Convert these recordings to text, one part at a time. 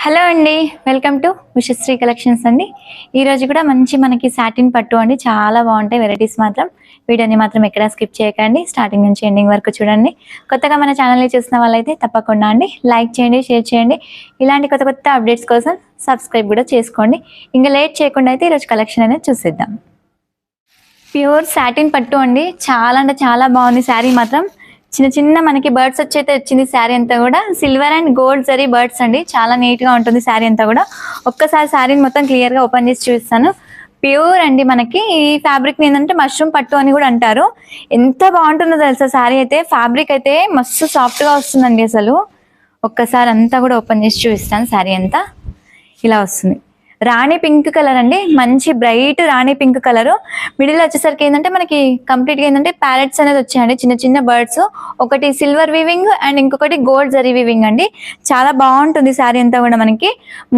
Hello అండి. Welcome to Ushasri collections అండి. ఈరోజు కూడా మంచి మనకి సాటిన్ పట్టు అండి, చాలా బాగుంటాయి వెరైటీస్ మాత్రం. వీడియోని మాత్రం ఎక్కడా స్కిప్ చేయకండి, స్టార్టింగ్ నుంచి ఎండింగ్ వరకు చూడండి. కొత్తగా మన ఛానల్ని చూసిన వాళ్ళైతే తప్పకుండా అండి లైక్ చేయండి, షేర్ చేయండి. ఇలాంటి కొత్త కొత్త అప్డేట్స్ కోసం సబ్స్క్రైబ్ కూడా చేసుకోండి. ఇంకా లేట్ చేయకుండా అయితే ఈరోజు కలెక్షన్ అనేది చూసేద్దాం. ప్యూర్ సాటిన్ పట్టు అండి, చాలా అంటే చాలా బాగుంది శారీ మాత్రం. చిన్న చిన్న మనకి బర్డ్స్ వచ్చి అయితే వచ్చింది శారీ అంతా కూడా. Silver and gold zari birds అండి, చాలా నీట్ గా ఉంటుంది శారీ అంతా కూడా. ఒక్కసారి శారీని మొత్తం క్లియర్ గా ఓపెన్ చేసి చూపిస్తాను. ప్యూర్ అండి. మనకి ఈ ఫ్యాబ్రిక్ ఏంటంటే మష్రూమ్ పట్టు అని కూడా అంటారు. ఎంత బాగుంటుందో తెలుసా శారీ అయితే. ఫ్యాబ్రిక్ అయితే మస్తు సాఫ్ట్ గా వస్తుందండి అసలు. ఒక్కసారి అంతా కూడా ఓపెన్ చేసి చూపిస్తాను. శారీ అంతా ఇలా వస్తుంది. రాణి పింక్ కలర్ అండి, మంచి బ్రైట్ రాణి పింక్ కలర్. మిడిల్ వచ్చేసరికి ఏంటంటే మనకి కంప్లీట్ గా ఏంటంటే ప్యారెట్స్ అనేది వచ్చాయండి, చిన్న చిన్న బర్డ్స్. ఒకటి సిల్వర్ వీవింగ్ అండ్ ఇంకొకటి గోల్డ్ జరీ వీవింగ్ అండి. చాలా బాగుంటుంది శారీ అంతా కూడా. మనకి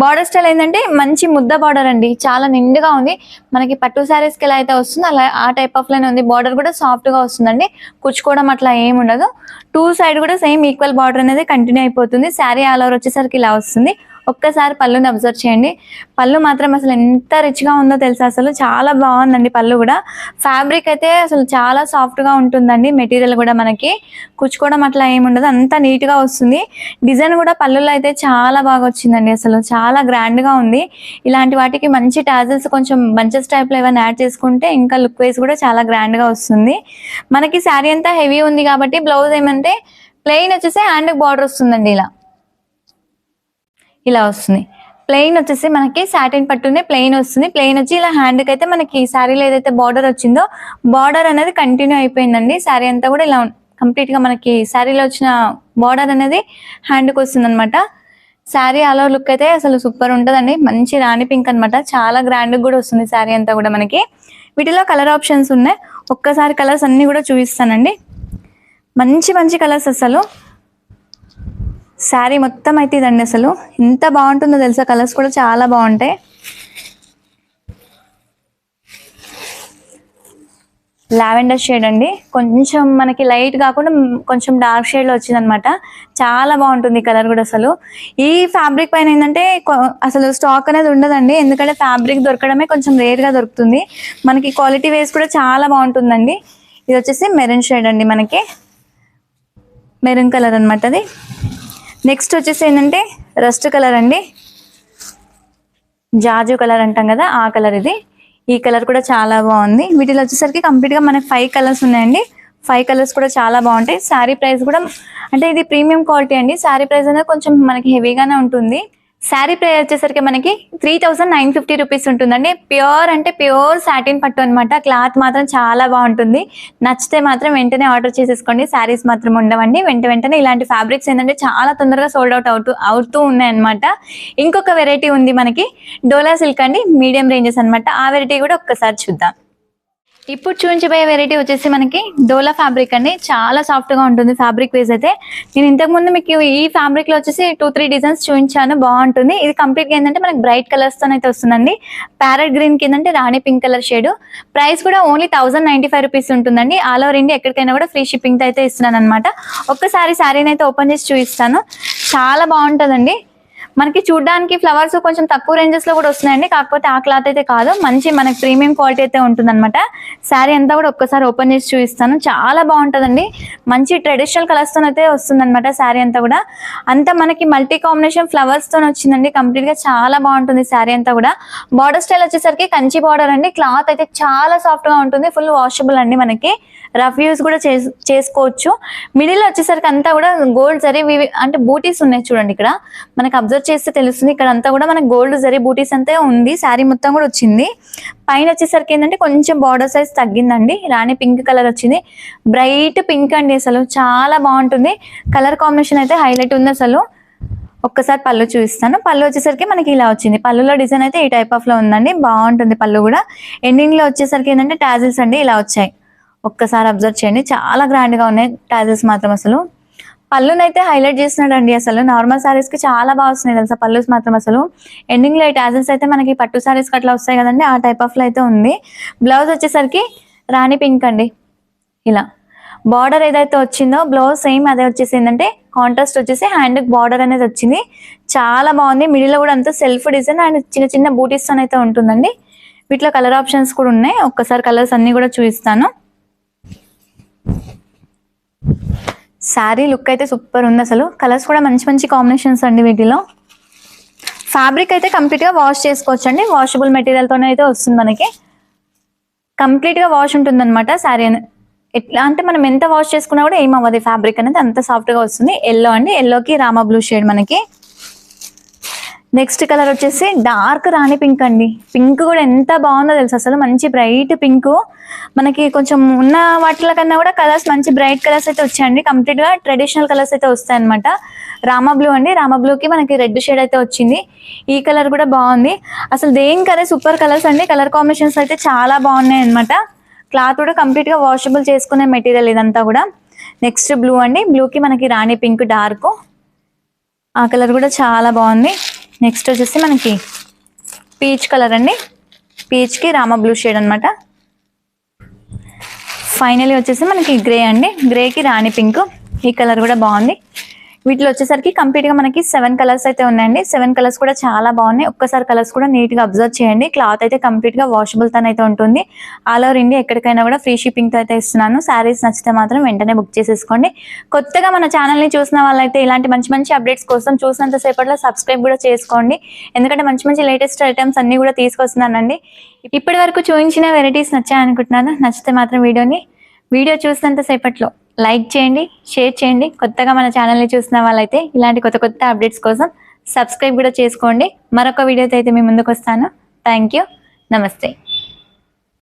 బార్డర్ స్టైల్ ఏంటంటే మంచి ముద్ద బార్డర్ అండి, చాలా నిండుగా ఉంది. మనకి పట్టు శారీస్ కి ఎలా అయితే వస్తుందో అలా ఆ టైప్ ఆఫ్ లోనే ఉంది. బార్డర్ కూడా సాఫ్ట్ గా వస్తుందండి, కుచ్చుకోవడం అట్లా ఏమి ఉండదు. టూ సైడ్ కూడా సేమ్ ఈక్వల్ బార్డర్ అనేది కంటిన్యూ అయిపోతుంది. శారీ ఆల్ ఓవర్ వచ్చేసరికి ఇలా వస్తుంది. ఒక్కసారి పళ్ళుని అబ్జర్వ్ చేయండి. పళ్ళు మాత్రం అసలు ఎంత రిచ్ గా ఉందో తెలుసా, అసలు చాలా బాగుందండి పళ్ళు కూడా. ఫ్యాబ్రిక్ అయితే అసలు చాలా సాఫ్ట్ గా ఉంటుందండి. మెటీరియల్ కూడా మనకి కుచ్చుకోవడం అట్లా ఏమి ఉండదు, అంతా నీట్ గా వస్తుంది. డిజైన్ కూడా పళ్ళులో అయితే చాలా బాగా వచ్చిందండి, అసలు చాలా గ్రాండ్ గా ఉంది. ఇలాంటి వాటికి మంచి టాజిల్స్ కొంచెం బంచెస్ టైప్ లో ఏమైనా యాడ్ చేసుకుంటే ఇంకా లుక్ వైజ్ కూడా చాలా గ్రాండ్ గా వస్తుంది. మనకి శారీ అంతా హెవీ ఉంది కాబట్టి బ్లౌజ్ ఏమంటే ప్లెయిన్ వచ్చేసి హ్యాండ్ బార్డర్ వస్తుందండి. ఇలా వస్తుంది. ప్లెయిన్ వచ్చేసి మనకి సాటిన్ పట్టునే ప్లెయిన్ వస్తుంది. ప్లెయిన్ వచ్చి ఇలా హ్యాండ్కి అయితే మనకి శారీలో ఏదైతే బార్డర్ వచ్చిందో బార్డర్ అనేది కంటిన్యూ అయిపోయిందండి. శారీ అంతా కూడా ఇలా కంప్లీట్ గా మనకి శారీలో వచ్చిన బార్డర్ అనేది హ్యాండ్కి వస్తుంది అనమాట. శారీ అలా లుక్ అయితే అసలు సూపర్ ఉంటుందండి. మంచి రాణి పింక్ అనమాట, చాలా గ్రాండ్ కూడా వస్తుంది శారీ అంతా కూడా మనకి. వీటిలో కలర్ ఆప్షన్స్ ఉన్నాయి. ఒక్కసారి కలర్స్ అన్ని కూడా చూపిస్తానండి. మంచి మంచి కలర్స్ అసలు. శారీ మొత్తం అయితే ఇదండి, అసలు ఎంత బాగుంటుందో తెలుసా. కలర్స్ కూడా చాలా బాగుంటాయి. లావెండర్ షేడ్ అండి, కొంచెం మనకి లైట్ కాకుండా కొంచెం డార్క్ షేడ్ లో వచ్చింది అనమాట. చాలా బాగుంటుంది కలర్ కూడా అసలు. ఈ ఫ్యాబ్రిక్ పైన ఏంటంటే అసలు స్టాక్ అనేది ఉండదండి, ఎందుకంటే ఫ్యాబ్రిక్ దొరకడమే కొంచెం రేర్ గా దొరుకుతుంది. మనకి క్వాలిటీ వైజ్ కూడా చాలా బాగుంటుందండి. ఇది వచ్చేసి మెరూన్ షేడ్ అండి, మనకి మెరూన్ కలర్ అనమాట అది. నెక్స్ట్ వచ్చేసి ఏంటంటే రస్ట్ కలర్ అండి, జాజు కలర్ అంటాం కదా ఆ కలర్ ఇది. ఈ కలర్ కూడా చాలా బాగుంది. వీటిలో వచ్చేసరికి కంప్లీట్ గా మనకి 5 కలర్స్ ఉన్నాయండి. 5 కలర్స్ కూడా చాలా బాగుంటాయి. శారీ ప్రైస్ కూడా అంటే ఇది ప్రీమియం క్వాలిటీ అండి. శారీ ప్రైస్ అనేది కొంచెం మనకి హెవీగానే ఉంటుంది. శారీ ప్రైస్ వచ్చేసరికి మనకి 3950 రూపీస్ ఉంటుందండి. ప్యూర్ అంటే ప్యూర్ సాటిన్ పట్టు అనమాట. క్లాత్ మాత్రం చాలా బాగుంటుంది. నచ్చితే మాత్రం వెంటనే ఆర్డర్ చేసేసుకోండి. శారీస్ మాత్రం ఉండవండి, వెంటనే ఇలాంటి ఫ్యాబ్రిక్స్ ఏంటంటే చాలా తొందరగా సోల్డ్ అవుతూ ఉన్నాయి అనమాట. ఇంకొక వెరైటీ ఉంది మనకి, డోలా సిల్క్ అండి, మీడియం రేంజెస్ అనమాట. ఆ వెరైటీ కూడా ఒక్కసారి చూద్దాం. ఇప్పుడు చూపించబోయే వెరైటీ వచ్చేసి మనకి డోలా ఫ్యాబ్రిక్ అండి, చాలా సాఫ్ట్ గా ఉంటుంది ఫ్యాబ్రిక్ వైజ్ అయితే. నేను ఇంతకు ముందు మీకు ఈ ఫ్యాబ్రిక్ లో వచ్చేసి 2-3 డిజైన్స్ చూపించాను, బాగుంటుంది. ఇది కంప్లీట్ గా ఏంటంటే మనకి బ్రైట్ కలర్స్ తో అయితే వస్తుందండి. ప్యారెట్ గ్రీన్ కిందంటే రాణి పింక్ కలర్ షేడ్. ప్రైస్ కూడా ఓన్లీ 1095 రూపీస్ ఉంటుందండి. ఆల్ ఓవర్ ఇండియా ఎక్కడికైనా కూడా ఫ్రీ షిప్పింగ్ తో అయితే ఇస్తున్నాను అనమాట. ఒక్కసారి శారీని అయితే ఓపెన్ చేసి చూపిస్తాను. చాలా బాగుంటుందండి. మనకి చూడడానికి ఫ్లవర్స్ కొంచెం తక్కువ రేంజెస్ లో కూడా వస్తున్నాయండి, కాకపోతే ఆ క్లాత్ అయితే కాదు, మంచి మనకి ప్రీమియం క్వాలిటీ అయితే ఉంటుంది అనమాట. శారీ అంతా కూడా ఒక్కసారి ఓపెన్ చేసి చూపిస్తాను. చాలా బాగుంటుందండి. మంచి ట్రెడిషనల్ కలర్స్ తో అయితే వస్తుంది అనమాట. శారీ అంతా కూడా అంతా మనకి మల్టీ కాంబినేషన్ ఫ్లవర్స్ తో వచ్చిందండి. కంప్లీట్ గా చాలా బాగుంటుంది శారీ అంతా కూడా. బార్డర్ స్టైల్ వచ్చేసరికి కంచి బార్డర్ అండి. క్లాత్ అయితే చాలా సాఫ్ట్ గా ఉంటుంది, ఫుల్ వాషబుల్ అండి. మనకి రఫ్ యూస్ కూడా చేసుకోవచ్చు. మిడిల్ వచ్చేసరికి అంతా కూడా గోల్డ్ జరీ అంటే బూటీస్ ఉన్నాయి చూడండి. ఇక్కడ మనకి అబ్జర్వ్ చేస్తే తెలుస్తుంది, ఇక్కడ అంతా కూడా మనకి గోల్డ్ జరీ బూటీస్ అంతా ఉంది. శారీ మొత్తం కూడా వచ్చింది. పైన వచ్చేసరికి ఏంటంటే కొంచెం బార్డర్ సైజ్ తగ్గిందండి. రాణి పింక్ కలర్ వచ్చింది, బ్రైట్ పింక్ అండి. అసలు చాలా బాగుంటుంది. కలర్ కాంబినేషన్ అయితే హైలైట్ ఉంది అసలు. ఒక్కసారి పళ్ళు చూపిస్తాను. పళ్ళు వచ్చేసరికి మనకి ఇలా వచ్చింది. పళ్ళులో డిజైన్ అయితే ఈ టైప్ ఆఫ్ లో ఉందండి, బాగుంటుంది పళ్ళు కూడా. ఎండింగ్ లో వచ్చేసరికి ఏంటంటే టాజిల్స్ అండి ఇలా వచ్చాయి. ఒక్కసారి అబ్జర్వ్ చేయండి, చాలా గ్రాండ్ గా ఉన్నాయి టాజిల్స్ మాత్రం. అసలు పళ్ళునైతే హైలైట్ చేస్తున్నాడు అండి. అసలు నార్మల్ సారీస్ కి చాలా బాగా వస్తున్నాయి తెలుసా పళ్ళుస్ మాత్రం. అసలు ఎండింగ్ లో టాజిల్స్ అయితే మనకి పట్టు సారీస్ కి అట్లా వస్తాయి కదండి, ఆ టైప్ ఆఫ్ లో అయితే ఉంది. బ్లౌజ్ వచ్చేసరికి రాణి పింక్ అండి. ఇలా బార్డర్ ఏదైతే వచ్చిందో బ్లౌజ్ సేమ్ అదే వచ్చేసి ఏంటంటే కాంట్రాస్ట్ వచ్చేసి హ్యాండ్ బార్డర్ అనేది వచ్చింది. చాలా బాగుంది. మిడిల్ లో కూడా అంతా సెల్ఫ్ డిజైన్ అండ్ చిన్న చిన్న బూటీస్ అయితే ఉంటుందండి. వీటిలో కలర్ ఆప్షన్స్ కూడా ఉన్నాయి. ఒక్కసారి కలర్స్ అన్ని కూడా చూపిస్తాను. శారీ లుక్ అయితే సూపర్ ఉంది. అసలు కలర్స్ కూడా మంచి మంచి కాంబినేషన్స్ అండి. వీటిలో ఫ్యాబ్రిక్ అయితే కంప్లీట్ గా వాష్ చేసుకోవచ్చు అండి. వాషబుల్ మెటీరియల్ తోనే అయితే వస్తుంది. మనకి కంప్లీట్ గా వాష్ ఉంటుంది అనమాట శారీ. ఎట్లా అంటే మనం ఎంత వాష్ చేసుకున్నా కూడా ఏం అవ్వదు. ఫ్యాబ్రిక్ అనేది అంత సాఫ్ట్ గా వస్తుంది. ఎల్లో అండి, ఎల్లోకి రామా బ్లూ షేడ్. మనకి నెక్స్ట్ కలర్ వచ్చేసి డార్క్ రాణి పింక్ అండి. పింక్ కూడా ఎంత బాగుందో తెలుసు. అసలు మంచి బ్రైట్ పింక్. మనకి కొంచెం ఉన్న వాటిల కన్నా కూడా కలర్స్ మంచి బ్రైట్ కలర్స్ అయితే వచ్చాయండి. కంప్లీట్ గా ట్రెడిషనల్ కలర్స్ అయితే వస్తాయి అనమాట. రామా బ్లూ అండి, రామా బ్లూకి మనకి రెడ్ షేడ్ అయితే వచ్చింది. ఈ కలర్ కూడా బాగుంది. అసలు దేనికదే సూపర్ కలర్స్ అండి. కలర్ కాంబినేషన్స్ అయితే చాలా బాగున్నాయి అనమాట. క్లాత్ కూడా కంప్లీట్ గా వాషబుల్ చేసుకునే మెటీరియల్ ఇదంతా కూడా. నెక్స్ట్ బ్లూ అండి, బ్లూకి మనకి రాణి పింక్ డార్క్, ఆ కలర్ కూడా చాలా బాగుంది. నెక్స్ట్ వచ్చేసి మనకి పీచ్ కలర్ అండి, పీచ్కి రామా బ్లూ షేడ్ అనమాట. ఫైనలీ వచ్చేసి మనకి గ్రే అండి, గ్రేకి రాణి పింక్. ఈ కలర్ కూడా బాగుంది. వీటిలో వచ్చేసరికి కంప్లీట్ గా మనకి 7 కలర్స్ అయితే ఉన్నాయండి. 7 కలర్స్ కూడా చాలా బాగున్నాయి. ఒక్కసారి కలర్స్ కూడా నీట్ గా అబ్జర్వ్ చేయండి. క్లాత్ అయితే కంప్లీట్ గా వాషబుల్ తో అయితే ఉంటుంది. ఆల్ ఓవర్ ఇండియా ఎక్కడికైనా కూడా ఫ్రీ షిప్పింగ్ తో అయితే ఇస్తున్నాను. శారీస్ నచ్చితే మాత్రం వెంటనే బుక్ చేసేసుకోండి. కొత్తగా మన ఛానల్ ని చూసిన వాళ్ళైతే ఇలాంటి మంచి మంచి అప్డేట్స్ కోసం చూసినంత సేపట్లో సబ్స్క్రైబ్ కూడా చేసుకోండి. ఎందుకంటే మంచి మంచి లేటెస్ట్ ఐటమ్స్ అన్ని కూడా తీసుకొస్తున్నానండి. ఇప్పటి వరకు చూపించిన వెరైటీస్ నచ్చాయనుకుంటున్నాను. నచ్చితే మాత్రం వీడియో చూసినంత సేపట్లో లైక్ చేయండి, షేర్ చేయండి. కొత్తగా మన ఛానల్ని చూసిన వాళ్ళైతే ఇలాంటి కొత్త కొత్త అప్డేట్స్ కోసం సబ్స్క్రైబ్ కూడా చేసుకోండి. మరొక వీడియోతో అయితే మీ ముందుకు వస్తాను. Thank you. నమస్తే.